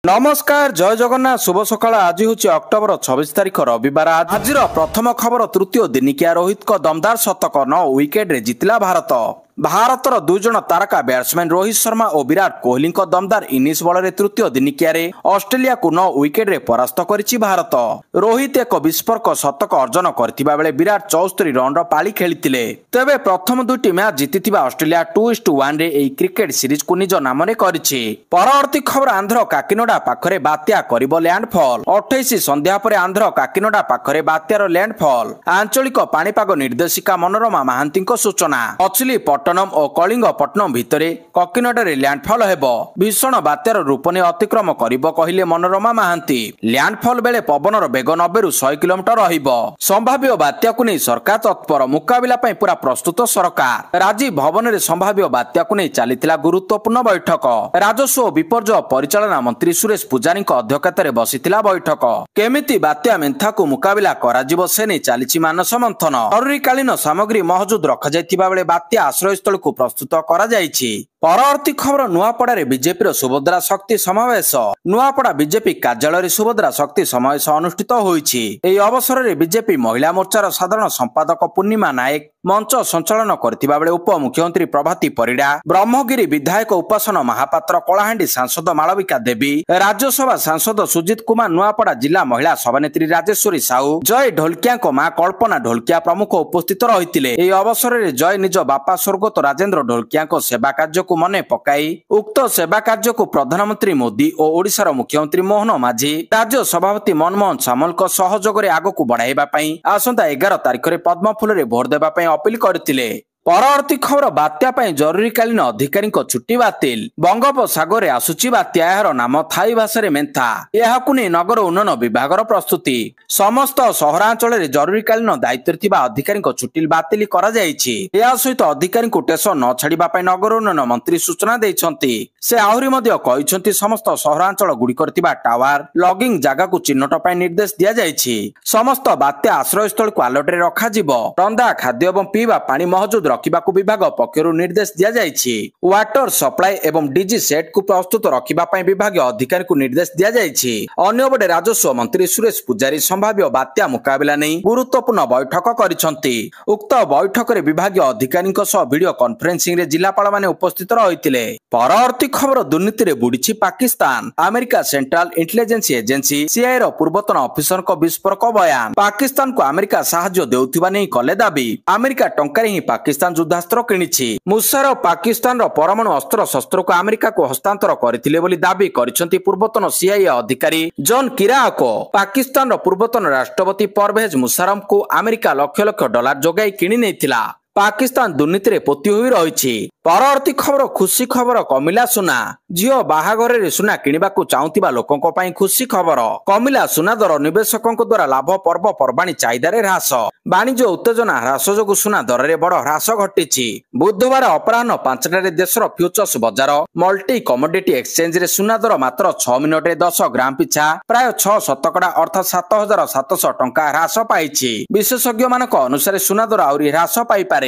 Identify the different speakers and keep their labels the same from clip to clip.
Speaker 1: नमस्कार जय जगन्नाथ शुभ सकाळ। आज हूँ अक्टोबर 26 तारिख रविवार। आज प्रथम खबर तृतीय दिनिकिया रोहित को दमदार शतक 9 विकेट रे जितला भारत। भारतर दुई जन तारका बैट्समैन रोहित शर्मा और विराट कोहली दमदार इनिंग्स बल तृतीय दिनिकिया ऑस्ट्रेलिया को 9 विकेट रे परास्त करिछि भारत। रोहित एक विस्फोरक शतक अर्जन करथिबा बेले विराट 74 रन पाली खेलिथिले। तेबे प्रथम दुईटी मैच जीतिथिबा ऑस्ट्रेलिया 2-1 रे एई क्रिकेट सीरीज को निज नामरे करिछि। परवर्ती खबर आंध्र काकिनडा पाखरे बात्या करिबो लैंडफॉल। 28 संध्या परे आंध्र काकिनडा पाखरे बात्यार लैंडफॉल। आंचलिक पाणीपाग निर्देशिका मनोरमा महांती सूचना। अछली पट्टनम और कलिंगपट्टनम भितरे काकिनडारे लैंडफॉल हेबो। भीषण बात्यार रूप ने अतिक्रम करिबो कहिले मनोरमा महांती। लैंडफॉल बेले पवनर बेग 90 ରୁ 100 किलोमीटर रहिबो। संभाव्य बात्या को नहीं सरकार तत्पर। मुकाबिला पई पूरा प्रस्तुत सरकार। राजीव भवन रे संभाव्य बात्या को नहीं चलीथिला गुरुत्वपूर्ण बैठक। राजस्व और विपर्यय परिचालना मंत्री सुरेश पुजारी अध्यक्षतार बसिथिला बैठक। केमिति बात्या मेन्था को मुकाबिला कराजिबो से नहीं चलीछि मानस मंथन। जरूरीकालीन सामग्री महजूद रखा जायतिबा बेले बात्या आश्रयस्थल को प्रस्तुत करा जायछि। परवर्ती खबर नुआपड़ा बीजेपी सुभद्रा शक्ति समावेश। नुआपड़ा बीजेपी कार्यालय सुभद्रा शक्ति समावेश अनुष्ठित होईछि। एही अवसर में बीजेपी महिला मोर्चार साधारण संपादक पूर्णिमा नायक मंच संचालन करथिबा बेले उपमुख्यमंत्री प्रभाती परिडा, ब्रह्मगिरी विधायक उपासन महापात्र, कलाहांडी सांसद मालविका देवी, राज्यसभा सांसद सुजित कुमार, नुआपड़ा जिला महिला सभानेत्री राजेश्वरी साहू, जय ढोलकिया मां कल्पना ढोलकिया प्रमुख उपस्थित रहिथिले। एही अवसर में जय निज बापा स्वर्गत राजेंद्र ढोलकिया सेवा कार्य को मने पकाई उक्त सेवा कार्य को प्रधानमंत्री मोदी और ओडिशार मुख्यमंत्री मोहन माझी, राज्य सभापति मनमोहन सामल सहयोग आगक बढ़ाइबा पई आसंता 11 तारिख में पद्मफूल रे भोट देबा पई अपील करथिले। परवर्ती खबर बात्या जरूरीकालीन अधिकारी छुट्टी बातिल। बंगोपसागर आसुची बात्या, यार नाम थाई भाषा मेन्था। यहाकु नै नगर उन्नयन विभागर प्रस्तुति। समस्त सहरांचल जरूरीकालीन दायित्व थिबा अधिकारी छुट्टी बातिल करा जायछि। या सहित अधिकारी स्टेशन न छाड़िबा पई नगर उन्नयन मंत्री सूचना दैछन्ति। से आहुरी मध्य कहिसन्ति समस्त सहरांचल गुड़िकर थिबा टावर लॉगिंग जगह को चिन्हट पई निर्देश दिया जायछि। समस्त बात्या आश्रयस्थल को अलर्ट रे रखा जिवो। रंधा खाद्य एवं पीवा पानी महजूद रखिबाकु विभाग पक्षरु निर्देश दिया जायछि। वाटर सप्लाई एवं डीजी सेट को प्रस्तुत रखिबा पई विभाग अधिकारी को निर्देश दिया जायछि। अन्यबडे राजस्व मंत्री सुरेश पुजारी संभाव्य बात्या मुकाबिला नै गुरुत्वपूर्ण बैठक करिसन्ति। उक्त बैठक रे विभाग अधिकारी सह वीडियो कॉन्फ्रेंसिंग रे जिलापाल माने उपस्थित रहिथिले। परवर्ती खबर दुर्नीति रे बुडिछि Pakistan. America central intelligence agency CIA रो पूर्वतन ऑफिसर को विस्फोरक बयान। पाकिस्तान को अमेरिका सहायता देउथिबा नै कले दाबी। अमेरिका टंकारे ही पाकिस्तान युद्धास्त्र किनिछि। मुशर्रफ पाकिस्तान रो परमाणु अस्त्र शस्त्र को अमेरिका को हस्तांतर करथिले बोली दाबी करिसंति पूर्वतन सीआईए अधिकारी जॉन किराको। पाकिस्तान रो पूर्वतन राष्ट्रपति परवेज मुशर्रफ को अमेरिका लक्ष लक्ष डॉलर जोगाई किनि नेथिला। पाकिस्तान दुर्नीति रे पोती होई रहिछि। परवर्ती खबर खुशी खबर कमिला सुना। झियो बाहाघर रे सुना किनिबाकु चाहुतिबा लोकंक पई खुशी खबर। कमिला सुना दर निवेशकंक द्वारा लाभ पर्व पर्वाणी चाहिदा रे ह्रास। वाणिज्य उत्तेजना ह्रास जोगु सुना दर रे बड़ ह्रास घटिछि। बुधवार अपराह्न 5टा रे देशर फ्यूचर्स बजार मल्टी कमोडिटी एक्सचेंज रे सुना दर मात्र 6 मिनिट रे 10 ग्राम पिछा प्राय 6 शतकड़ा अर्थात 7700 टंका ह्रास पाइछि। विशेषज्ञ मानक अनुसार सुना दर आउरी ह्रास पाई पारे।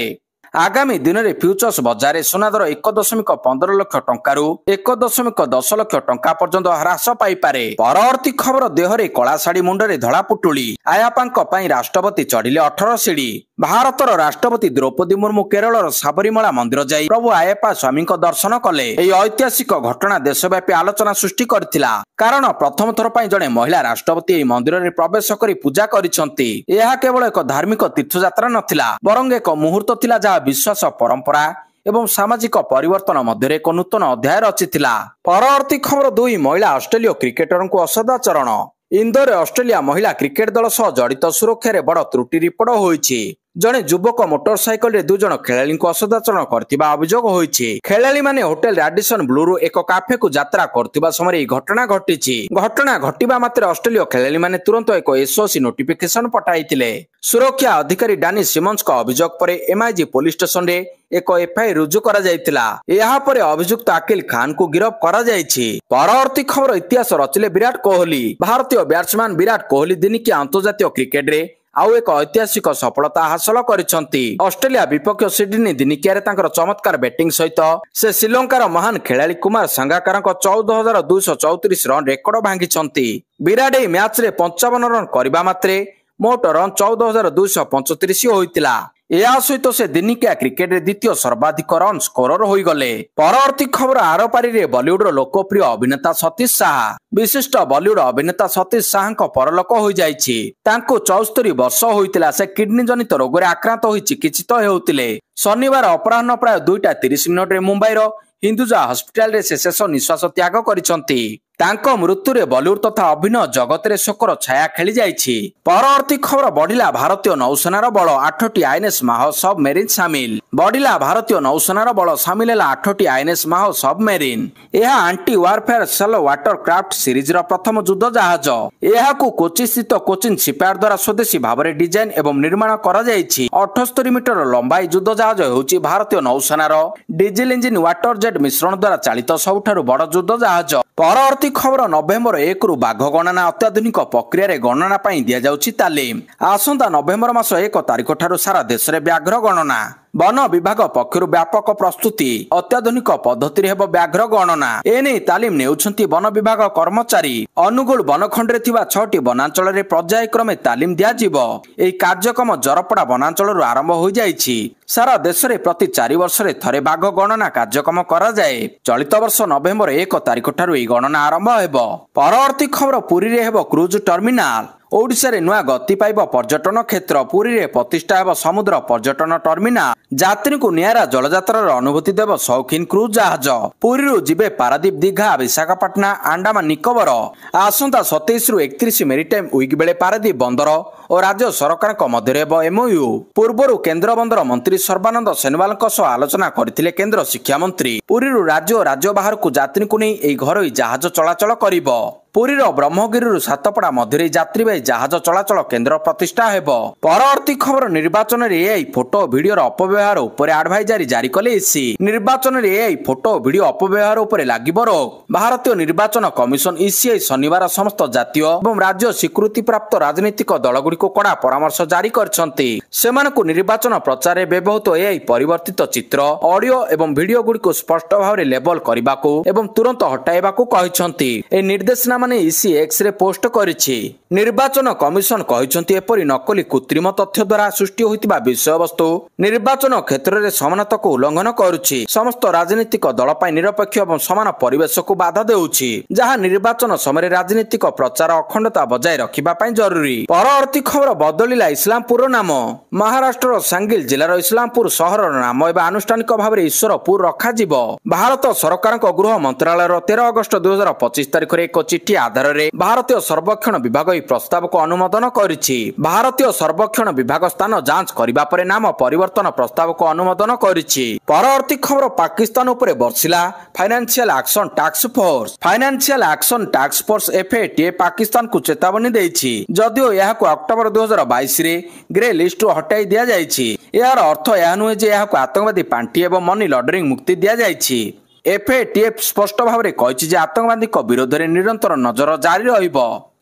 Speaker 1: आगामी दिन में फ्यूचर्स बजार सुना दर 1.15 लाख टंकार 1.10 लाख टंका पर्यंत ह्रास पाइपारे। परवर्ती खबर देहरे कला शाढ़ी मुंडरे धड़ा पुटुली। आयापांक पई राष्ट्रपति चढ़िले 18 सीढ़ी। भारतर राष्ट्रपति द्रौपदी मुर्मू केरलर साबरीमाला मंदिर जाई प्रभु आयप्पा स्वामी दर्शन कले। एही ऐतिहासिक घटना देशव्यापी आलोचना सृष्टि करथिला। कारण प्रथम थर पई जणे महिला राष्ट्रपति एही मंदिर रे प्रवेश करी पूजा करिसंती। यह केवल एक धार्मिक तीर्थयात्रा नथिला बरंग एक मुहूर्त थिला जहा विश्वास परंपरा एवं सामाजिक परिवर्तन मध्य एक नूतन अध्याय रचिथिला। परवर्ती खबर 2 महिला ऑस्ट्रेलिया क्रिकेटर को असदाचरण। इंदोर ऑस्ट्रेलिया महिला क्रिकेट दल सह जड़ित सुरक्षा रे बड़ त्रुटि रिपोर्ट होईछि। जणे युवक मोटरसाइकल रे 2 जण खेलाड़ी को असदाचरण करथिबा अभियोग होईछि। खेलाड़ी माने होटल रैडिसन ब्लू रु एक काफे को यात्रा करथिबा समय ई घटना घटिछि। घटना घटिबा मात्र ऑस्ट्रेलिया खेलाड़ी माने तुरंत एक एसओसी नोटिफिकेशन पठाइथिले। सुरक्षा अधिकारी डानी सिमन्स का अभियोग पर एमआईजी पुलिस स्टेशन रे एक एफआईआर रुजु करा जायतिला। एहा परे अभियुक्त अकिल खान को गिरफ्त करा जायछि। परवर्ती खबर इतिहास रचिले विराट कोहली। भारतीय बैट्समैन विराट कोहली दिनिकिया अंतर्जातीय क्रिकेट रे ଆଉ ଏକ ଐତିହାସିକ ସଫଳତା ହାସଲ କରିଛନ୍ତି। ଅଷ୍ଟ୍ରେଲିଆ ବିପକ୍ଷ ସିଡନୀ ଦିନିକିଆରେ ତାଙ୍କର ଚମତ୍କାର ବ୍ୟାଟିଂ ସହିତ ସେ ଶ୍ରୀଲଙ୍କାର ମହାନ ଖେଳାଳି କୁମାର ସାଙ୍ଗାକାରାଙ୍କ 14,234 ରନ୍ ରେକର୍ଡ ଭାଙ୍ଗିଛନ୍ତି। ବିରାଟ ଏହି ମ୍ୟାଚରେ 55 ରନ୍ କରିବା ମାତ୍ରେ ମୋଟ ରନ୍ 14,235 ହୋଇଥିଲା। ଏହା ସହିତ ସେ ଦିନିକିଆ କ୍ରିକେଟରେ ଦ୍ୱିତୀୟ ସର୍ବାଧିକ ରନ୍ ସ୍କୋରର ହୋଇଗଲେ। ପରବର୍ତ୍ତୀ ଖବର ଆରପାରିରେ ବଲିଉଡର ଲୋକପ୍ରିୟ ଅଭିନେତା ସତୀଶ ଶାହା। ବିଶିଷ୍ଟ ବଲିଉଡ ଅଭିନେତା ସତୀଶ ଶାହାଙ୍କ ପରଲୋକ ହୋଇଯାଇଛି। ତାଙ୍କୁ 74 ବର୍ଷ ହୋଇଥିଲା। ସେ କିଡନୀ ଜନିତ ରୋଗରେ ଆକ୍ରାନ୍ତ ହୋଇ ଚିକିତ୍ସିତ ହେଉଥିଲେ। ଶନିବାର ଅପରାହ୍ନ ପ୍ରାୟ 2:30 ମୁମ୍ବାଇର ହିନ୍ଦୁଜା ହସ୍ପିଟାଲରେ ସେ ଶେଷ ନିଶ୍ୱାସ ତ୍ୟାଗ କରିଛନ୍ତି। ତାଙ୍କ ମୃତ୍ୟୁରେ ବଲିଉଡ ତଥା ଅଭିନୟ ଜଗତରେ ଶୋକର ଛାୟା ଖେଳି ଯାଇଛି। ପରବର୍ତ୍ତୀ ଖବର ବଢିଲା ଭାରତୀୟ ନୌସେନାର ବଳ, 8ଟି ଆଇଏନଏସ୍ ମାହ ସବମେରିନ୍ ସାମିଲ। ବଢିଲା ଭାରତୀୟ ନୌସେନାର ବଳ, ସାମିଲ ହେଲା 8ଟି ଆଇଏନଏସ୍ ମାହ ସବମେରିନ୍। ଏହା anti warfare shallow water craft ସିରିଜର ପ୍ରଥମ ଯୁଦ୍ଧ ଜାହାଜ। ଏହାକୁ କୋଚି ସ୍ଥିତ କୋଚିନ୍ ଶିପୟାର୍ଡ ଦ୍ୱାରା ସ୍ୱଦେଶୀ ଭାବରେ ଡିଜାଇନ ଏବଂ ନିର୍ମାଣ କରାଯାଇଛି। 78 ମିଟର ଲମ୍ବା ଏହି ଯୁଦ୍ଧ ଜାହାଜ ହେଉଛି ଭାରତୀୟ ନୌସେନାର ଡିଜେଲ ଇଞ୍ଜିନ ୱାଟର ଜେଟ୍ ମିଶ୍ରଣ ଦ୍ୱାରା ଚାଳିତ ସବୁଠାରୁ ବଡ଼ ଯୁଦ୍ଧ ଜାହାଜ। ପରବର୍ତ୍ତୀ ଖବର ନଭେମ୍ବର 1ରୁ ବାଘ ଗଣନା ଅତ୍ୟାଧୁନିକ ପ୍ରକ୍ରିୟାରେ ଗଣନା ପାଇଁ ଦିଆଯାଉଛି ତାଲିମ। ଆସନ୍ତା ନଭେମ୍ବର ମାସ 1 ତାରିଖ ଠାରୁ ସାରା ଦେଶରେ ବ୍ୟାଘ୍ର ଗଣନା। ବନ ବିଭାଗ ପକ୍ଷରୁ ବ୍ୟାପକ ପ୍ରସ୍ତୁତି। ଅତ୍ୟାଧୁନିକ ପଦ୍ଧତିରେ ହେବ ବ୍ୟାଘ୍ର ଗଣନା। ଏନେଇ ତାଲିମ ନେଉଛନ୍ତି ବନ ବିଭାଗ କର୍ମଚାରୀ। ଅନୁଗୁଳ ବନଖଣ୍ଡରେ ଥିବା 6ଟି ବନାଞ୍ଚଳରେ ପର୍ଯ୍ୟାୟକ୍ରମେ ତାଲିମ ଦିଆଯିବ। ଏହି କାର୍ଯ୍ୟକ୍ରମ ଜରପଡା ବନାଞ୍ଚଳରୁ ଆରମ୍ଭ ହୋଇଯାଇଛି। ସାରା ଦେଶରେ ପ୍ରତି 4 ବର୍ଷରେ ଥରେ ବାଘ ଗଣନା କାର୍ଯ୍ୟକ୍ରମ କରାଯାଏ। ଚଳିତ ବର୍ଷ ନଭେମ୍ବର 1 ତାରିଖ ଠାରୁ ଏହି ଗଣନା ଆରମ୍ଭ ହେବ। ପରବର୍ତ୍ତୀ ଖବର ପୁରୀରେ ହେବ କ୍ରୁଜ ଟର୍ମିନାଲ। ଓଡ଼ିଶାରେ ନୂଆ ଗତି ପାଇବ ପର୍ଯ୍ୟଟନ କ୍ଷେତ୍ର। ପୁରୀରେ ପ୍ରତିଷ୍ଠା ହେବ ସମୁଦ୍ର ପର୍ଯ୍ୟଟନ ଟର୍ମିନାଲ। ଯାତ୍ରୀଙ୍କୁ ନିଆରା ଜଳଯାତ୍ରାର ଅନୁଭୂତି ଦେବ ସୌଖିନ କ୍ରୁଜ ଜାହାଜ। ପୁରୀରୁ ଯିବେ ପାରାଦୀପ, ଦୀଘା, ବିଶାଖାପାଟଣା, ଆଣ୍ଡାମାନ ନିକୋବର। ଆସନ୍ତା 27ରୁ 31 ମେରିଟାଇମ୍ ୱିକ୍ ବେଳେ ପାରାଦୀପ ବନ୍ଦର ଓ ରାଜ୍ୟ ସରକାରଙ୍କ ମଧ୍ୟରେ ହେବ MOU। ପୂର୍ବରୁ କେନ୍ଦ୍ର ବନ୍ଦର ମନ୍ତ୍ରୀ ସର୍ବାନନ୍ଦ ସୋନୋୱାଲଙ୍କ ସହ ଆଲୋଚନା କରିଥିଲେ କେନ୍ଦ୍ର ଶିକ୍ଷାମନ୍ତ୍ରୀ। ପୁରୀରୁ ରାଜ୍ୟ ଓ ରାଜ୍ୟ ବାହାରକୁ ଯାତ୍ରୀଙ୍କୁ ନେଇ ଏହି ଘରୋଇ ଜାହାଜ ଚଳାଚଳ କରିବ। ପୁରୀର ବ୍ରହ୍ମଗିରିରୁ ସାତପଡ଼ା ମଧ୍ୟରେ ଯାତ୍ରୀବାହୀ ଜାହାଜ ଚଳାଚଳ କେନ୍ଦ୍ର ପ୍ରତିଷ୍ଠା ହେବ। ପରବର୍ତ୍ତୀ ଖବର ନିର୍ବାଚନରେ AI ଫଟୋ ଓ ଭିଡିଓର ଅପବ୍ୟବହାର ଉପରେ ଆଡଭାଇଜାରୀ ଜାରି କଲେ EC। ନିର୍ବାଚନରେ AI ଫଟୋ ଓ ଭିଡିଓ ଅପବ୍ୟବହାର ଉପରେ ଲାଗିବ ରୋକ। ଭାରତୀୟ ନିର୍ବାଚନ କମିଶନ ECI ଶନିବାର ସମସ୍ତ ଜାତୀୟ ଏବଂ ରାଜ୍ୟ ସ୍ୱୀକୃତିପ୍ରାପ୍ତ ରାଜନୈତିକ ଦଳଗୁଡ଼ିକୁ କଡ଼ା ପରାମର୍ଶ ଜାରି କରିଛନ୍ତି। ସେମାନଙ୍କୁ ନିର୍ବାଚନ ପ୍ରଚାରରେ ବ୍ୟବହୃତ AI ପରିବର୍ତ୍ତିତ ଚିତ୍ର, ଅଡିଓ ଏବଂ ଭିଡିଓ ଗୁଡ଼ିକୁ ସ୍ପଷ୍ଟ ଭାବରେ ଲେବଲ କରିବାକୁ ଏବଂ ତୁରନ୍ତ ହଟାଇବାକୁ କହିଛନ୍ତି। ଏହି ନିର୍ଦ୍ଦେଶନାମା EC Xରେ ପୋଷ୍ଟ କରିଛି। ନିର୍ବାଚନ କମିଶନ କହିଛନ୍ତି ଏପରି ନକଲି କୃତ୍ରିମ ତଥ୍ୟ ଦ୍ୱାରା ସୃଷ୍ଟି ହୋଇଥିବା ବିଷୟବସ୍ତୁ ନିର୍ବାଚନ କ୍ଷେତ୍ରରେ ସମାନତାକୁ ଉଲ୍ଲଂଘନ କରୁଛି। ସମସ୍ତ ରାଜନୈତିକ ଦଳ ପାଇଁ ନିରପେକ୍ଷ ଏବଂ ସମାନ ପରିବେଶକୁ ବାଧା ଦେଉଛି, ଯାହା ନିର୍ବାଚନ ସମୟରେ ରାଜନୈତିକ ପ୍ରଚାର ଅଖଣ୍ଡତା ବଜାୟ ରଖିବା ପାଇଁ ଜରୁରୀ। ପରବର୍ତ୍ତୀ ଖବର ବଦଳିଲା ଇସଲାମପୁରର ନାମ। ମହାରାଷ୍ଟ୍ରର ସାଙ୍ଗିଲ ଜିଲ୍ଲାର ଇସଲାମପୁର ସହରର ନାମ ଏବେ ଆନୁଷ୍ଠାନିକ ଭାବରେ ଈଶ୍ୱରପୁର ରଖାଯିବ। ଭାରତ ସରକାରଙ୍କ ଗୃହ ମନ୍ତ୍ରାଳୟର 13 ଅଗଷ୍ଟ 2025 ତାରିଖରେ ଏକ ଚିଠି ଆଧାରରେ ଭାରତୀୟ ସର୍ବେକ୍ଷଣ ବିଭାଗ ଏହି ପ୍ରସ୍ତାବକୁ ଅନୁମୋଦନ କରିଛି। ଭାରତୀୟ ସର୍ବେକ୍ଷଣ ବିଭାଗ ସ୍ଥାନ ଯାଞ୍ଚ କରିବା ପରେ ନାମ ପରିବର୍ତ୍ତନ ପ୍ରସ୍ତାବକୁ ଅନୁମୋଦନ କରିଛି। ପରବର୍ତ୍ତୀ ଖବର ପାକିସ୍ତାନ ଉପରେ ବର୍ଷିଲା financial action task force. Financial action task force FATF ପାକିସ୍ତାନକୁ ଚେତାବନୀ ଦେଇଛି। ଯଦିଓ ଏହାକୁ ଅକ୍ଟୋବର 2022ରେ ଗ୍ରେ ଲିଷ୍ଟରୁ ହଟାଇ ଦିଆଯାଇଛି, ଏହାର ଅର୍ଥ ଏହା ନୁହେଁ ଯେ ଏହାକୁ ଆତଙ୍କବାଦୀ ପାଣ୍ଠି ଏବଂ ମନି ଲଣ୍ଡରିଂ ମୁକ୍ତି ଦିଆଯାଇଛି। FATF ସ୍ପଷ୍ଟ ଭାବରେ କହିଛି ଯେ ଆତଙ୍କବାଦୀଙ୍କ ବିରୋଧରେ ନିରନ୍ତର ନଜର ଜାରି ରହିବ।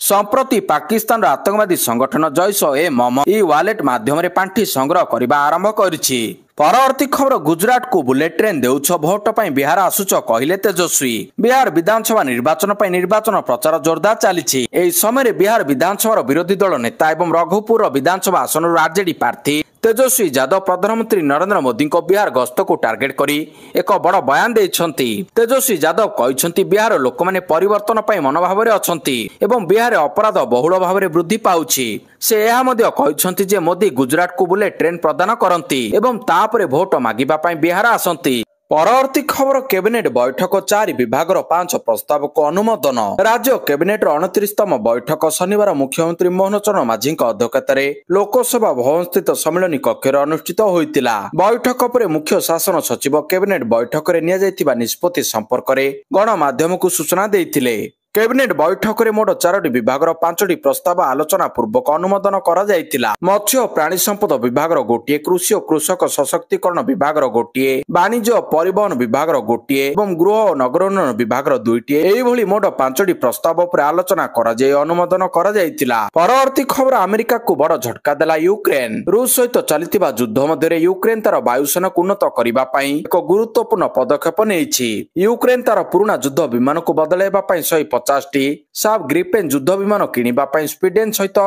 Speaker 1: ସମ୍ପ୍ରତି ପାକିସ୍ତାନର ଆତଙ୍କବାଦୀ ସଂଗଠନ ଜୈଶ-ଏ-ମହମ୍ମଦ ଇ ୱାଲେଟ ମାଧ୍ୟମରେ ପାଣ୍ଠି ସଂଗ୍ରହ କରିବା ଆରମ୍ଭ କରିଛି। ପରବର୍ତ୍ତୀ ଖବର ଗୁଜରାଟକୁ ବୁଲେଟ ଟ୍ରେନ୍ ଦେଉଛ ଭୋଟ ପାଇଁ ବିହାର ଆସୁଛ କହିଲେ ତେଜସ୍ୱୀ। ବିହାର ବିଧାନସଭା ନିର୍ବାଚନ ପାଇଁ ନିର୍ବାଚନ ପ୍ରଚାର ଜୋରଦାର ଚାଲିଛି। ଏହି ସମୟରେ ବିହାର ବିଧାନସଭାର ବିରୋଧୀ ଦଳ ନେତା ଏବଂ ରଘୁପୁର ବିଧାନସଭା ଆସନରୁ RJD ପ୍ରାର୍ଥୀ ତେଜସ୍ୱୀ ଯାଦବ ପ୍ରଧାନମନ୍ତ୍ରୀ ନରେନ୍ଦ୍ର ମୋଦିଙ୍କ ବିହାର ଗସ୍ତକୁ ଟାର୍ଗେଟ କରି ଏକ ବଡ଼ ବୟାନ ଦେଇଛନ୍ତି। ତେଜସ୍ୱୀ ଯାଦବ କହିଛନ୍ତି ବିହାର ଲୋକମାନେ ପରିବର୍ତ୍ତନ ପାଇଁ ମନୋଭାବରେ ଅଛନ୍ତି ଏବଂ ବିହାରରେ ଅପରାଧ ବହୁଳ ଭାବରେ ବୃଦ୍ଧି ପାଉଛି। ସେ ଏହା ମଧ୍ୟ କହିଛନ୍ତି ଯେ ମୋଦି ଗୁଜରାଟକୁ ବୁଲେଟ ଟ୍ରେନ୍ ପ୍ରଦାନ କରନ୍ତି ଏବଂ ତାପରେ ଭୋଟ ମାଗିବା ପାଇଁ ବିହାର ଆସନ୍ତି। ପରବର୍ତ୍ତୀ ଖବର କ୍ୟାବିନେଟ ବୈଠକ 4 ବିଭାଗର 5 ପ୍ରସ୍ତାବକୁ ଅନୁମୋଦନ। ରାଜ୍ୟ କ୍ୟାବିନେଟର 29ତମ ବୈଠକ ଶନିବାର ମୁଖ୍ୟମନ୍ତ୍ରୀ ମୋହନ ଚରଣ ମାଝୀଙ୍କ ଅଧ୍ୟକ୍ଷତାରେ ଲୋକସଭା ଭବନସ୍ଥିତ ସମ୍ମିଳନୀ କକ୍ଷରେ ଅନୁଷ୍ଠିତ ହୋଇଥିଲା। ବୈଠକ ପରେ ମୁଖ୍ୟ ଶାସନ ସଚିବ କ୍ୟାବିନେଟ ବୈଠକରେ ନିଆଯାଇଥିବା ନିଷ୍ପତ୍ତି ସମ୍ପର୍କରେ ଗଣମାଧ୍ୟମକୁ ସୂଚନା ଦେଇଥିଲେ। कैबिनेट बैठक में मोट 4टी विभाग 5टी प्रस्ताव आलोचना पूर्वक अनुमोदन करा जायतिला। मत्स्य और प्राणी संपद विभाग गोटे, कृषि और कृषक सशक्तिकरण विभाग गोटे, वाणिज्य और परिवहन विभाग गोटे एवं गृह और नगरोन्नयन विभाग 2टी एभली मोट 5टी प्रस्ताव पर आलोचना करा जाय अनुमोदन करा जायतिला। परवर्ती खबर अमेरिका को बड़ झटका देला यूक्रेन। रूस सहित चलिथिबा युद्ध मध्य यूक्रेन तार वायुसेना उन्नत करबा पई एक गुरुत्वपूर्ण पदक्षेप नेइछि। यूक्रेन तार पुराना युद्ध विमान को बदलाइबा पई 150टी साब ग्रिपेन युद्ध विमान किनिबा पई स्वीडेन सहित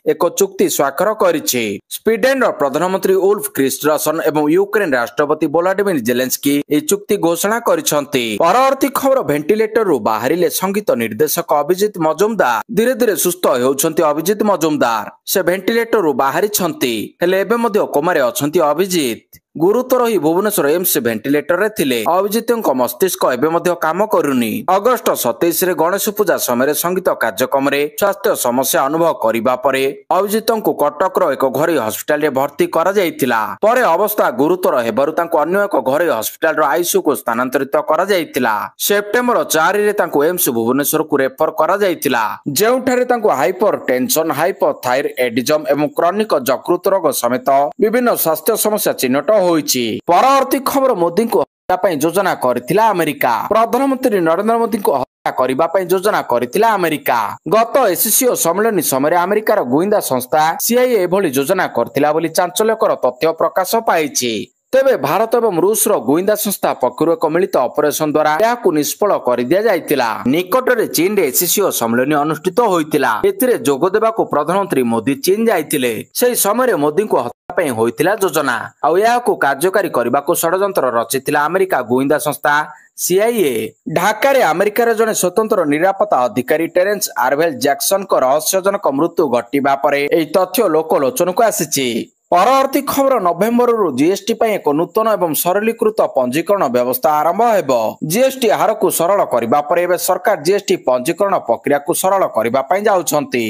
Speaker 1: एक चुक्ति स्वाक्षर करिछि। स्वीडेन प्रधानमंत्री उल्फ क्रिस्टरसन एवं यूक्रेन राष्ट्रपति वोलोडिमिर जेलेंस्की ए चुक्ति घोषणा करिसंती। परवर्ती खबर भेंटिलेटर रु बाहरिले संगीत निर्देशक अभिजीत मजुमदार। धीरे धीरे सुस्थ हेउछंती अभिजीत मजुमदार। से भेंटिलेटर रु बाहरिछंती हेले एबे मध्ये कोमारे अछंती अभिजीत। गुरुतर ही भुवनेश्वर एम्स भेंटिलेटर रे थिले। अभिजीतଙ୍କ मस्तिष्क एबे मध्ये काम करूनी। अगस्त 27 रे गणेश पूजा समय संगीत कार्यक्रम रे स्वास्थ्य समस्या अनुभव करिबा परे अभिजीतଙ୍କୁ कटक रो एक घरोई हॉस्पिटल रे भर्ती करा जायतिला। परे अवस्था गुरुतर हेबारु तांको अन्य एक घरोई हॉस्पिटल रो आईसीयू को स्थानांतरित करा जायतिला। सेप्टेम्बर 4 रे तांको एम्स भुवनेश्वर को रेफर करा जायतिला, जेउठारे तांको हाइपरटेंशन, हाइपोथायरॉयडिज्म एवं क्रॉनिक यकृत रोग समेत विभिन्न स्वास्थ्य समस्या चिन्हट होईछि। परवर्ती खबर मोदी को हत्या पई योजना करथिला अमेरिका। प्रधानमंत्री नरेंद्र मोदी को हत्या करिबा पई योजना करथिला अमेरिका। गत एससीओ सम्मेलन समय अमेरिकार गुइंदा संस्था सीआईए एभली योजना करथिला बोली चांचल्यकर तथ्य प्रकाश पाइछि। तेबे भारत एवं रूस रो गुइंदा संस्था पक्षरु एक मिलित ऑपरेशन द्वारा याकु निष्फल कर दिया जायतिला। निकटरे चीन रे एससीओ सम्मेलन अनुष्ठित होइतिला। एथिरे जोग देबाकू प्रधानमंत्री मोदी चीन जायतिले। सेही समय मोदी को हत्या पई होइतिला योजना आ याकु कार्यकारी करबाकू षडयंत्र रचितिला अमेरिका गुइंदा संस्था सीआईए। ढाका रे अमेरिकार जने स्वतंत्र निरापत्ता अधिकारी टेरेंस आर्वेल जैक्सन को रहस्यजनक मृत्यु घटिबा परे एही तथ्य लोकलोचन को आसीछि। परवर्ती खबर नवेम्बर रु जीएसटी पई एक नूतन एवं सरलीकृत पंजीकरण व्यवस्था आरंभ हेबो। जीएसटी हार को सरल करबा परे एबे सरकार जीएसटी पंजीकरण प्रक्रिया को सरल करबा पई जाउछंती।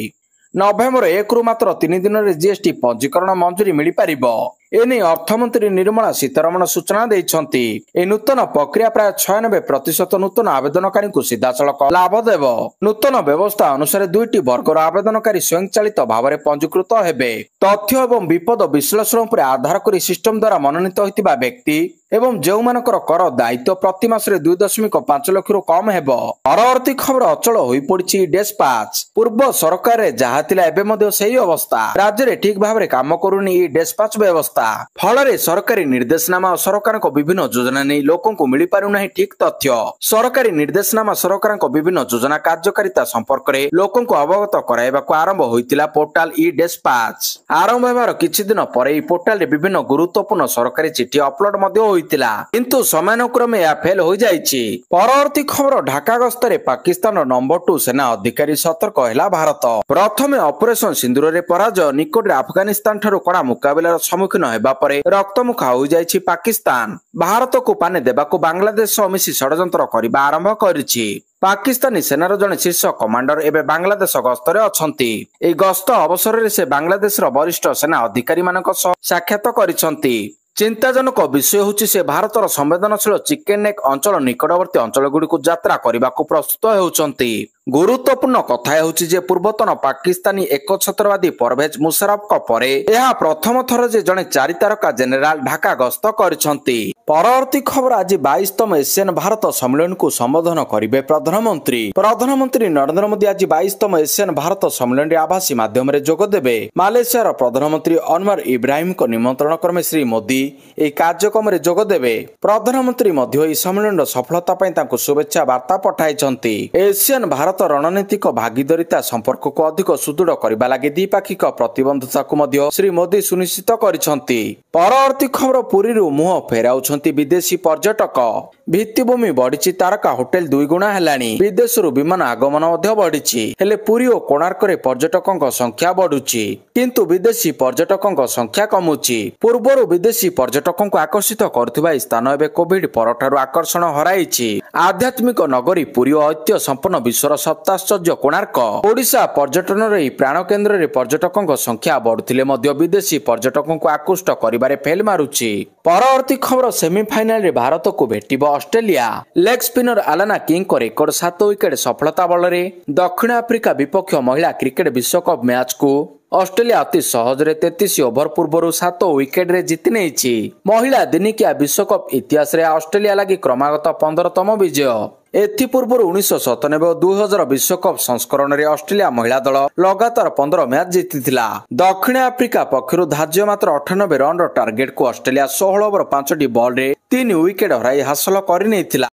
Speaker 1: नवेम्बर 1 रु मात्र 3 दिन रे जीएसटी पंजीकरण मंजूरी मिली परिबो। एने अर्थमंत्री निर्मला सीतारमण सूचना देइछंती। ए नूतन प्रक्रिया प्राय 96% नूतन आवेदनकारी को सीधासलख लाभ देबो। नूतन व्यवस्था अनुसार 2टी वर्गर आवेदनकारी स्वयंचालित भाव में पंजीकृत हेबे। तथ्य एवं विपद विश्लेषण पर आधार करी सिस्टम द्वारा मनोनीत होइतिबा व्यक्ति एवं जेउमानकर कर दायित्व प्रति मासरे 2.5 लाख रु कम हेबो। परवर्ती खबर अचल होई पड़िछि डेस्पाच। पूर्व सरकार रे जहा थिला एबे मध्ये सेही अवस्था। राज्य रे ठीक भाव रे काम करूनी ई डेस्पाच व्यवस्था। फल सरकारी निर्देशनामा और सरकार विभिन्न योजना नहीं लोकों को मिल पारु नहीं ठीक तथ्य। सरकारी निर्देशनामा सरकार विभिन्न योजना कार्यकारिता संपर्क में लोकों को अवगत कराइबाकू आरंभ होइतिला पोर्टाल ई डेस्पाच। आरंभ हेबार किछि दिन परे ई पोर्टाल रे विभिन्न गुरुत्वपूर्ण सरकारी चिठी अपलोड मध्ये होइतिला, किंतु समानुक्रमे या फेल हो जाइछि। परवर्ती खबर ढाका गस्त रे पाकिस्तान नंबर 2 सेना अधिकारी सतर्क हैला भारत। प्रथमे ऑपरेशन सिंदूर रे पराजय, निकट रे अफगानिस्तान ठारू कड़ा मुकाबलार सम्मुखीन हेबा परे रक्तमुखा हो जाइछि पाकिस्तान। भारत को पाने देबाकू बांग्लादेश सह मिसी षडयंत्र करिबा आरंभ करिछि। पाकिस्तानी सेनार जने शीर्ष कमांडर एबे बांग्लादेश गस्तरे अछंती। ए गस्त अवसर रे से बांग्लादेशर वरिष्ठ सेना अधिकारी मानक सह साक्षात करिसंती। चिंताजनक विषय होछि से भारतर संवेदनशील चिकेन नेक अंचल निकटवर्ती अंचल गुड़िक यात्रा करने प्रस्तुत होउछंती। गुरुत्वपूर्ण कथा होछि जे पूर्वतन पाकिस्तानी एकछत्रवादी परवेज मुशर्रफ को परे यह प्रथम थर जे जने 4 तारका जेनेराल ढाका गस्त करिसंती। परवर्ती खबर आज 22तम एशियन भारत सम्मेलन को संबोधन करिवे प्रधानमंत्री। प्रधानमंत्री नरेंद्र मोदी आज 22तम एशियन भारत सम्मेलन रे आभासी माध्यम रे जोग देबे। मालयेशियार प्रधानमंत्री अनवर इब्राहिम को निमंत्रण क्रमे श्री मोदी ए कार्यक्रम रे जोग देबे। प्रधानमंत्री मध्य ए सम्मेलन सफलता पई तांको शुभेच्छा वार्ता पठाइछंती। एशियन भारत रणनीतिक भागीदारिता संपर्क को अधिक सुदृढ़ करबा लागि द्विपाक्षिक प्रतिबद्धता को मध्य श्री मोदी सुनिश्चित करिसंती। परवर्ती खबर पुरी रु मुह फेराउछंती विदेशी पर्यटक। भित्तिभूमि बढ़िछि, तारका होटेल 2 गुणा हेलानी। विदेशरू विमान आगमन मध्य बढ़िछि, हेले पुरी और कोणार्क रे पर्यटकक संख्या बढ़ुछि, किंतु विदेशी पर्यटकक संख्या कमुछि। पूर्वरु विदेशी पर्यटकक आकर्षित करथिबा स्थान एबे कोविड परठारु आकर्षण हराइछि। आध्यात्मिक नगरी पुरी और ऐतिह्य संपन्न विश्वर ସପ୍ତାଶ୍ଚର୍ଯ୍ୟ କୋଣାର୍କ। ଓଡ଼ିଶା ପର୍ଯ୍ୟଟନର ଏହି ପ୍ରାଣ କେନ୍ଦ୍ରରେ ପର୍ଯ୍ୟଟକଙ୍କ ସଂଖ୍ୟା ବଢୁଥିଲେ ମଧ୍ୟ ବିଦେଶୀ ପର୍ଯ୍ୟଟକଙ୍କୁ ଆକୃଷ୍ଟ କରିବାରେ ଫେଲ ମାରୁଛି। ପରବର୍ତ୍ତୀ ଖବର ସେମିଫାଇନାଲରେ ଭାରତକୁ ଭେଟିବ ଅଷ୍ଟ୍ରେଲିଆ। ଲେଗ ସ୍ପିନର ଆଲାନା କିଙ୍ଗଙ୍କ ରେକର୍ଡ 7 ୱିକେଟ ସଫଳତା ବଳରେ ଦକ୍ଷିଣ ଆଫ୍ରିକା ବିପକ୍ଷ ମହିଳା କ୍ରିକେଟ ବିଶ୍ୱକପ ମ୍ୟାଚକୁ ଅଷ୍ଟ୍ରେଲିଆ ଅତି ସହଜରେ 33 ଓଭର ପୂର୍ବରୁ 7 ୱିକେଟରେ ଜିତି ନେଇଛି। ମହିଳା ଦିନିକିଆ ବିଶ୍ୱକପ ଇତିହାସରେ ଅଷ୍ଟ୍ରେଲିଆ ଲାଗି କ୍ରମାଗତ 15ତମ ବିଜୟ। ଏଥିପୂର୍ବରୁ 1997 ଓ 2000 ବିଶ୍ୱକପ ସଂସ୍କରଣରେ ଅଷ୍ଟ୍ରେଲିଆ ମହିଳା ଦଳ ଲଗାତାର 15 ମ୍ୟାଚ୍ ଜିତିଥିଲା। ଦକ୍ଷିଣ ଆଫ୍ରିକା ପକ୍ଷରୁ ଧାର୍ଯ୍ୟ ମାତ୍ର 98 ରନର ଟାର୍ଗେଟକୁ ଅଷ୍ଟ୍ରେଲିଆ 16 ଓଭର 5ଟି ବଲରେ 3 ୱିକେଟ ହରାଇ ହାସଲ କରିନେଇଥିଲା।